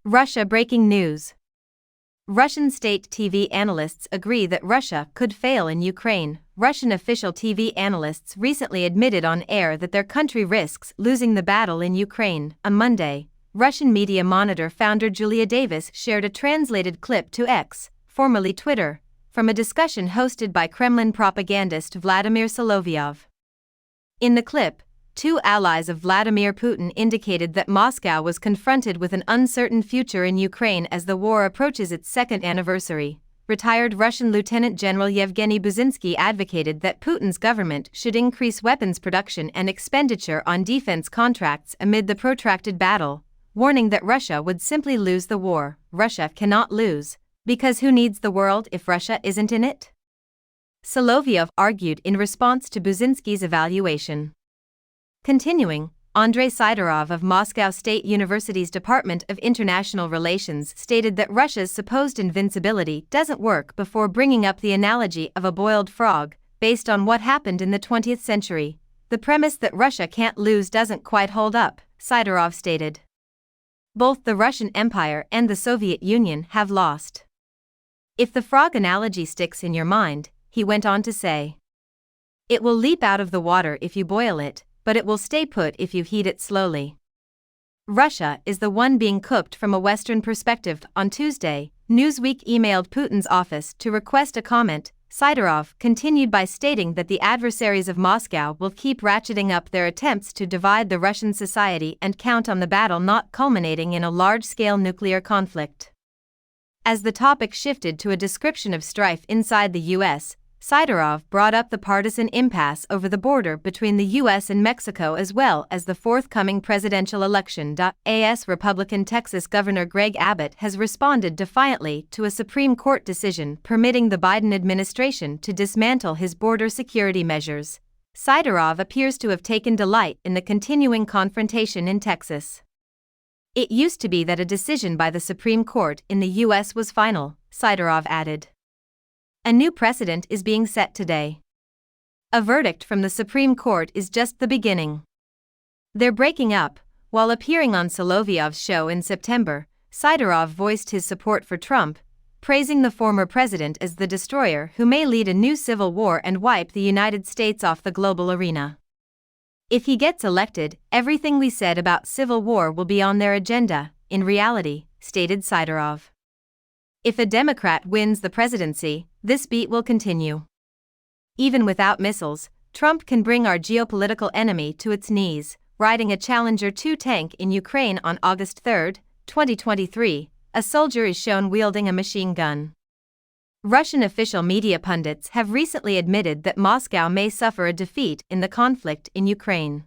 Russia breaking news. Russian state TV analysts agree that Russia could fail in Ukraine. Russian official TV analysts recently admitted on air that their country risks losing the battle in Ukraine. On Monday, Russian Media Monitor founder Julia Davis shared a translated clip to X, formerly Twitter, from a discussion hosted by Kremlin propagandist Vladimir Solovyov. In the clip, two allies of Vladimir Putin indicated that Moscow was confronted with an uncertain future in Ukraine as the war approaches its second anniversary. Retired Russian Lieutenant General Yevgeny Buzinski advocated that Putin's government should increase weapons production and expenditure on defense contracts amid the protracted battle, warning that Russia would simply lose the war. Russia cannot lose, because who needs the world if Russia isn't in it? Solovyov argued in response to Buzinski's evaluation. Continuing, Andrei Sidorov of Moscow State University's Department of International Relations stated that Russia's supposed invincibility doesn't work before bringing up the analogy of a boiled frog, based on what happened in the 20th century. The premise that Russia can't lose doesn't quite hold up, Sidorov stated. Both the Russian Empire and the Soviet Union have lost. If the frog analogy sticks in your mind, he went on to say, it will leap out of the water if you boil it, but it will stay put if you heat it slowly. Russia is the one being cooked from a Western perspective. On Tuesday, Newsweek emailed Putin's office to request a comment. Sidorov continued by stating that the adversaries of Moscow will keep ratcheting up their attempts to divide the Russian society and count on the battle not culminating in a large-scale nuclear conflict. As the topic shifted to a description of strife inside the U.S., Sidorov brought up the partisan impasse over the border between the U.S. and Mexico as well as the forthcoming presidential election. AS Republican Texas Governor Greg Abbott has responded defiantly to a Supreme Court decision permitting the Biden administration to dismantle his border security measures. Sidorov appears to have taken delight in the continuing confrontation in Texas. It used to be that a decision by the Supreme Court in the U.S. was final, Sidorov added. A new precedent is being set today. A verdict from the Supreme Court is just the beginning. They're breaking up. While appearing on Solovyov's show in September, Sidorov voiced his support for Trump, praising the former president as the destroyer who may lead a new civil war and wipe the United States off the global arena. If he gets elected, everything we said about civil war will be on their agenda, in reality, stated Sidorov. If a Democrat wins the presidency, this beat will continue. Even without missiles, Trump can bring our geopolitical enemy to its knees. Riding a Challenger 2 tank in Ukraine on August 3, 2023, a soldier is shown wielding a machine gun. Russian official media pundits have recently admitted that Moscow may suffer a defeat in the conflict in Ukraine.